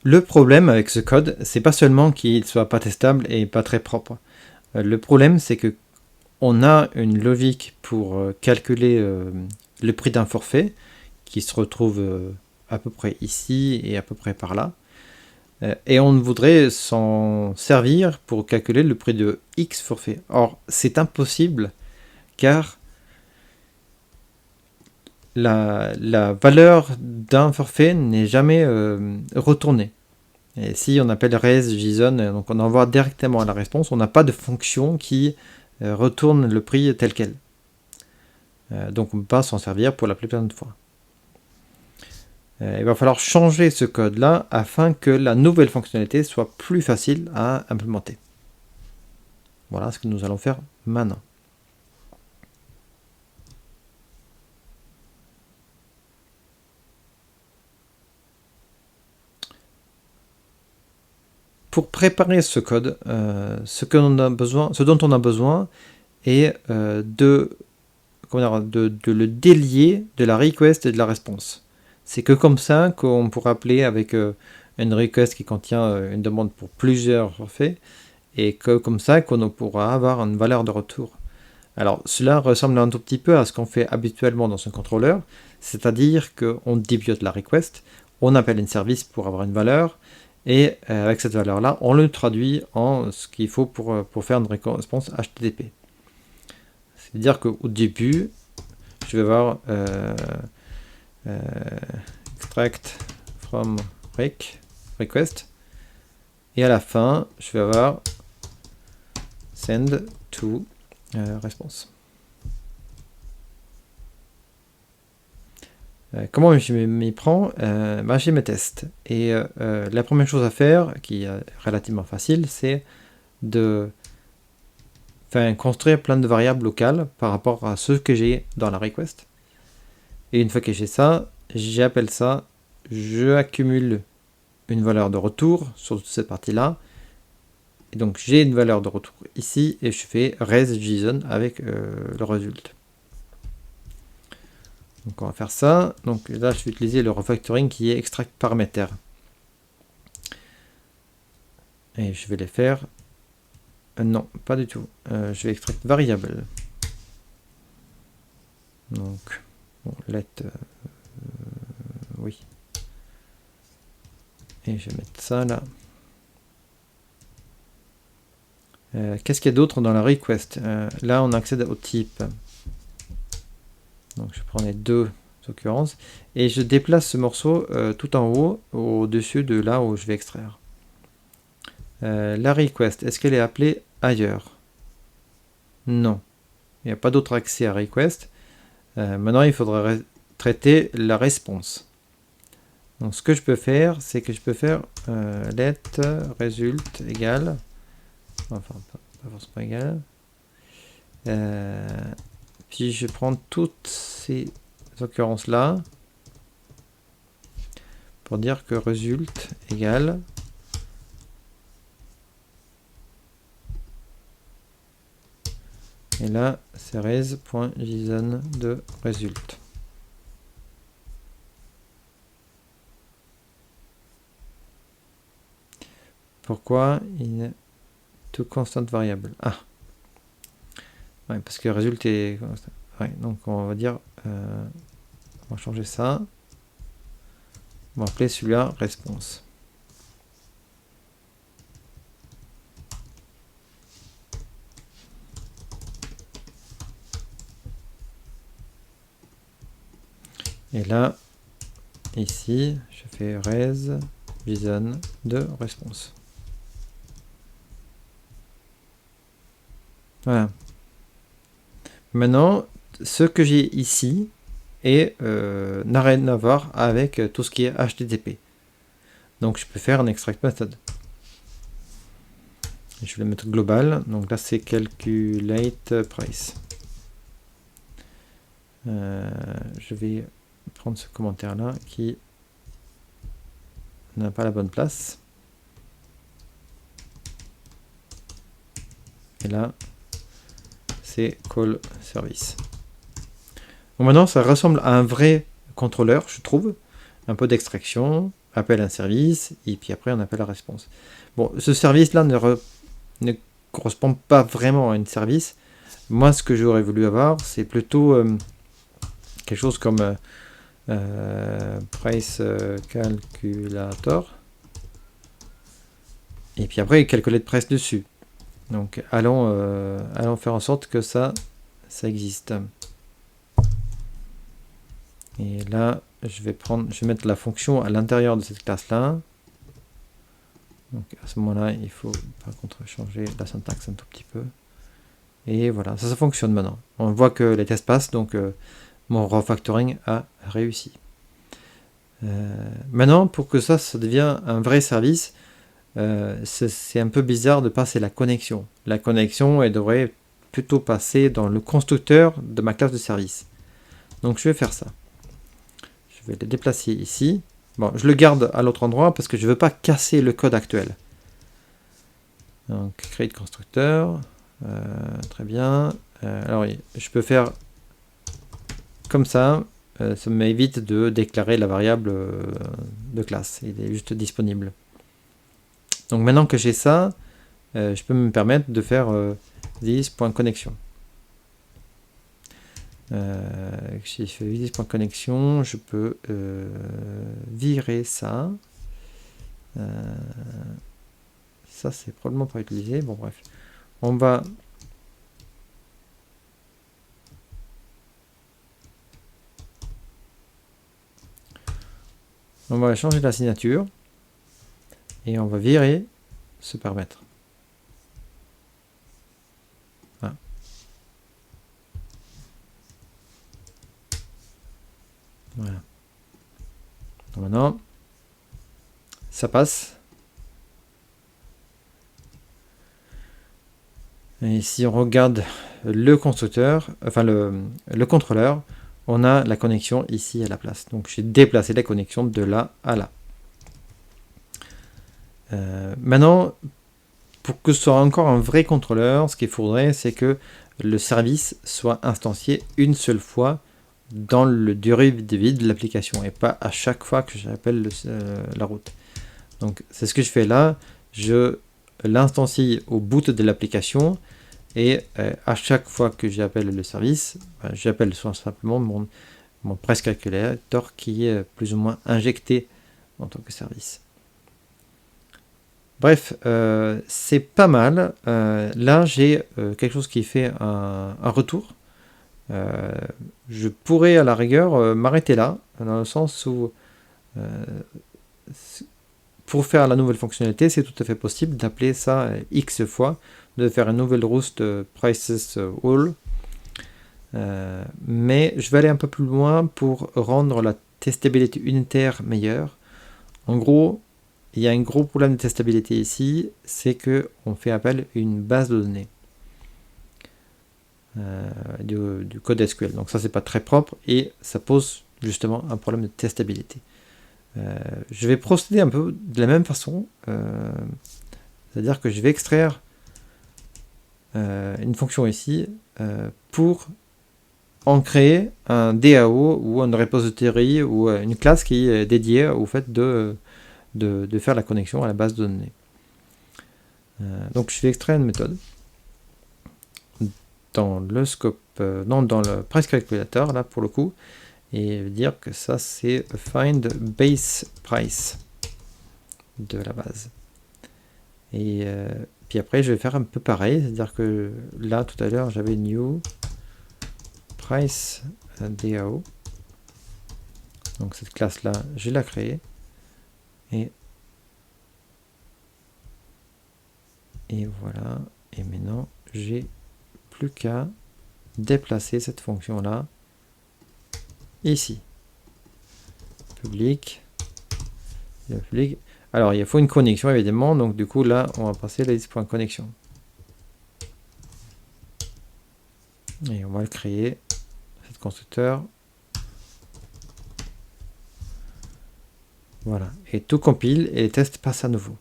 le problème avec ce code, c'est pas seulement qu'il soit pas testable et pas très propre. Le problème, c'est que on a une logique pour calculer le prix d'un forfait qui se retrouve à peu près ici et à peu près par là. Et on voudrait s'en servir pour calculer le prix de X forfait. Or, c'est impossible car la valeur d'un forfait n'est jamais retournée. Et si on appelle res.json, donc on envoie directement à la réponse, on n'a pas de fonction qui retourne le prix tel quel. Donc on ne peut pas s'en servir pour l'appeler plein de fois. Il va falloir changer ce code-là afin que la nouvelle fonctionnalité soit plus facile à implémenter. Voilà ce que nous allons faire maintenant. Pour préparer ce code, ce dont on a besoin est de le délier de la request et de la response. C'est que comme ça qu'on pourra appeler avec une request qui contient une demande pour plusieurs forfaits, et que comme ça qu'on pourra avoir une valeur de retour. Alors cela ressemble un tout petit peu à ce qu'on fait habituellement dans un contrôleur, c'est-à-dire qu'on débute la request, on appelle une service pour avoir une valeur, et avec cette valeur-là, on le traduit en ce qu'il faut pour faire une réponse HTTP. C'est-à-dire qu'au début, je vais avoir extract from request, et à la fin, je vais avoir send to response. Comment je m'y prends? J'ai mes tests. Et la première chose à faire, qui est relativement facile, c'est de construire plein de variables locales par rapport à ce que j'ai dans la request. Et une fois que j'ai ça, j'appelle ça, je accumule une valeur de retour sur cette partie-là. Et donc j'ai une valeur de retour ici et je fais res.json avec le résultat. Donc on va faire ça. Donc là je vais utiliser le refactoring qui est extract parameter. Et je vais les faire. Non, pas du tout. Je vais extract variable. Donc bon, let oui. Et je vais mettre ça là. Qu'est-ce qu'il y a d'autre dans la request? Là on accède au type. Donc je prends les deux occurrences et je déplace ce morceau tout en haut au-dessus de là où je vais extraire. La request, est-ce qu'elle est appelée ailleurs? Non, il n'y a pas d'autre accès à request. Maintenant il faudra traiter la response. Donc ce que je peux faire, c'est que je peux faire let result égale, enfin pas forcément égal. Puis je prends toutes ces occurrences-là pour dire que result égale et là c'est res.json de result. Pourquoi il est to constant variable? Ah ouais, parce que résultat est constant. Ouais, donc on va dire on va changer ça. On va appeler celui-là response. Et là, ici, je fais res.json de response. Voilà. Maintenant, ce que j'ai ici n'a rien à voir avec tout ce qui est HTTP. Donc je peux faire un extract method. Je vais le mettre global. Donc là c'est calculate price. Je vais prendre ce commentaire là qui n'a pas la bonne place. Et là c'est call service. Bon, maintenant ça ressemble à un vrai contrôleur, je trouve. Un peu d'extraction, appelle un service, et puis après on appelle la réponse. Bon, ce service-là ne correspond pas vraiment à un service. Moi, ce que j'aurais voulu avoir, c'est plutôt quelque chose comme price calculator. Et puis après, calculer de price dessus. Donc, allons faire en sorte que ça existe. Et là, je vais mettre la fonction à l'intérieur de cette classe-là. Donc, à ce moment-là, il faut par contre changer la syntaxe un tout petit peu. Et voilà, ça fonctionne maintenant. On voit que les tests passent, donc mon refactoring a réussi. Maintenant, pour que ça devienne un vrai service, c'est un peu bizarre de passer la connexion. La connexion, elle devrait plutôt passer dans le constructeur de ma classe de service. Donc je vais faire ça. Je vais le déplacer ici. Bon, je le garde à l'autre endroit parce que je ne veux pas casser le code actuel. Donc create constructeur. Très bien. Alors je peux faire comme ça. Ça m'évite de déclarer la variable de classe. Il est juste disponible. Donc maintenant que j'ai ça, je peux me permettre de faire this.connexion. Si je fais this.connexion, je peux virer ça. Ça, c'est probablement pas utilisé. Bon, bref. On va changer la signature et on va virer ce paramètre. Voilà. Voilà. Donc maintenant, ça passe. Et si on regarde le constructeur, enfin le contrôleur, on a la connexion ici à la place. Donc j'ai déplacé la connexion de là à là. Maintenant, pour que ce soit encore un vrai contrôleur, ce qu'il faudrait, c'est que le service soit instancié une seule fois dans le durée de vie de l'application et pas à chaque fois que j'appelle la route. Donc c'est ce que je fais là. Je l'instancie au boot de l'application et à chaque fois que j'appelle le service, j'appelle simplement mon price calculator qui est plus ou moins injecté en tant que service. Bref, c'est pas mal. Là, j'ai quelque chose qui fait un retour. Je pourrais à la rigueur m'arrêter là, dans le sens où pour faire la nouvelle fonctionnalité, c'est tout à fait possible d'appeler ça X fois, de faire une nouvelle route prices all. Mais je vais aller un peu plus loin pour rendre la testabilité unitaire meilleure. En gros, il y a un gros problème de testabilité ici, c'est qu'on fait appel à une base de données du code SQL. Donc ça, c'est pas très propre et ça pose justement un problème de testabilité. Je vais procéder un peu de la même façon, c'est-à-dire que je vais extraire une fonction ici pour en créer un DAO ou un repository ou une classe qui est dédiée au fait de faire la connexion à la base de données. Donc je vais extraire une méthode dans le scope, non, dans le price calculator là pour le coup, et dire que ça c'est find base price de la base. Et puis après je vais faire un peu pareil, c'est-à-dire que là tout à l'heure j'avais new price DAO, donc cette classe là je l'ai créée et voilà, et maintenant j'ai plus qu'à déplacer cette fonction là ici, public. Alors il faut une connexion évidemment, donc du coup là on va passer la liste.connexion et on va le créer, cet constructeur. Voilà, et tout compile et les tests passent à nouveau.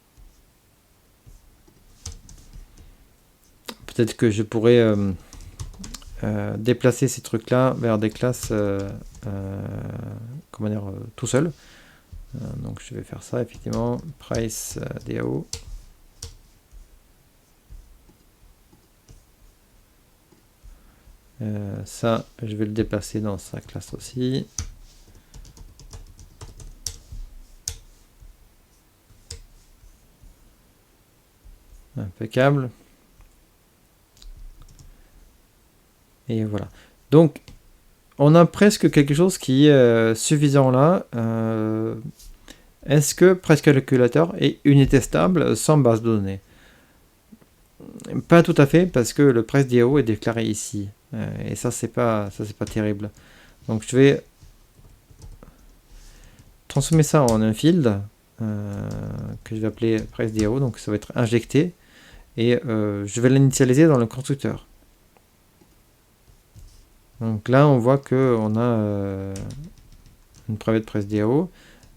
Peut-être que je pourrais déplacer ces trucs là vers des classes comment dire, tout seul. Donc je vais faire ça effectivement, price DAO. Ça, je vais le déplacer dans sa classe aussi. Impeccable. Et voilà. Donc, on a presque quelque chose qui est suffisant là. Est-ce que Price Calculator est unité stable sans base de données? Pas tout à fait, parce que le Price DAO est déclaré ici. Et ça, c'est pas terrible. Donc, je vais transformer ça en un field que je vais appeler Price DAO. Donc, ça va être injecté. Et je vais l'initialiser dans le constructeur. Donc là, on voit qu'on a une private price DAO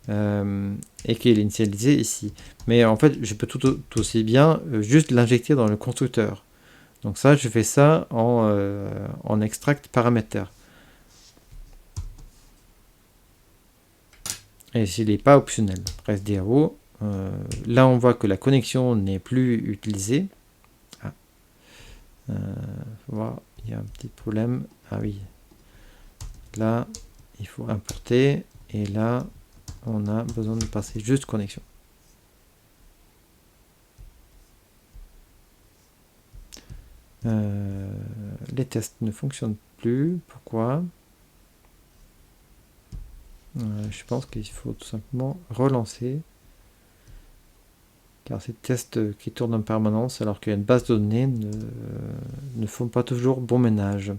et qui est initialisée ici. Mais en fait, je peux tout aussi bien juste l'injecter dans le constructeur. Donc ça, je fais ça en extract paramètre. Et s'il n'est pas optionnel, price DAO. Là, on voit que la connexion n'est plus utilisée. Faut voir, il y a un petit problème. Ah oui. Là, il faut importer. Et là, on a besoin de passer juste connexion. Les tests ne fonctionnent plus. Pourquoi? Je pense qu'il faut tout simplement relancer. Car ces tests qui tournent en permanence alors qu'il y a une base de données ne font pas toujours bon ménage.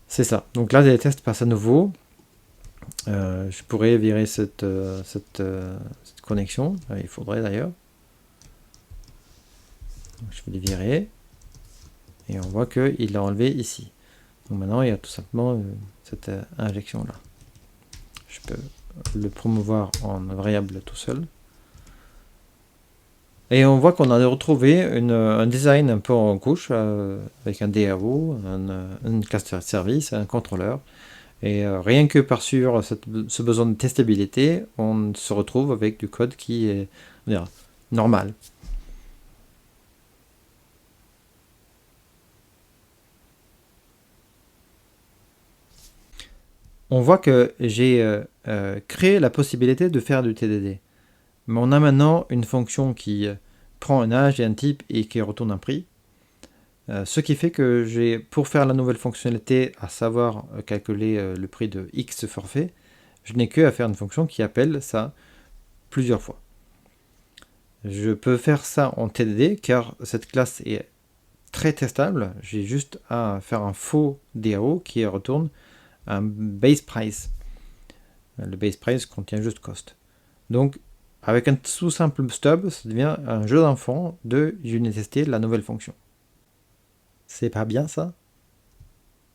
C'est ça. Donc là, les tests passent à nouveau. Je pourrais virer cette connexion. Il faudrait d'ailleurs. Je vais les virer. Et on voit qu'il l'a enlevé ici. Donc maintenant, il y a tout simplement cette injection là. Je peux le promouvoir en variable tout seul. Et on voit qu'on a retrouvé un design un peu en couche avec un DAO, une classe de service, un contrôleur. Et rien que par sur ce besoin de testabilité, on se retrouve avec du code qui est normal. On voit que j'ai créé la possibilité de faire du TDD. Mais on a maintenant une fonction qui prend un âge et un type et qui retourne un prix. Ce qui fait que j'ai, pour faire la nouvelle fonctionnalité, à savoir calculer le prix de X forfait, je n'ai que à faire une fonction qui appelle ça plusieurs fois. Je peux faire ça en TDD car cette classe est très testable. J'ai juste à faire un faux DAO qui retourne un base price. Le base price contient juste cost. Donc, avec un tout simple stub, ça devient un jeu d'enfant de je n'ai testé la nouvelle fonction. C'est pas bien ça?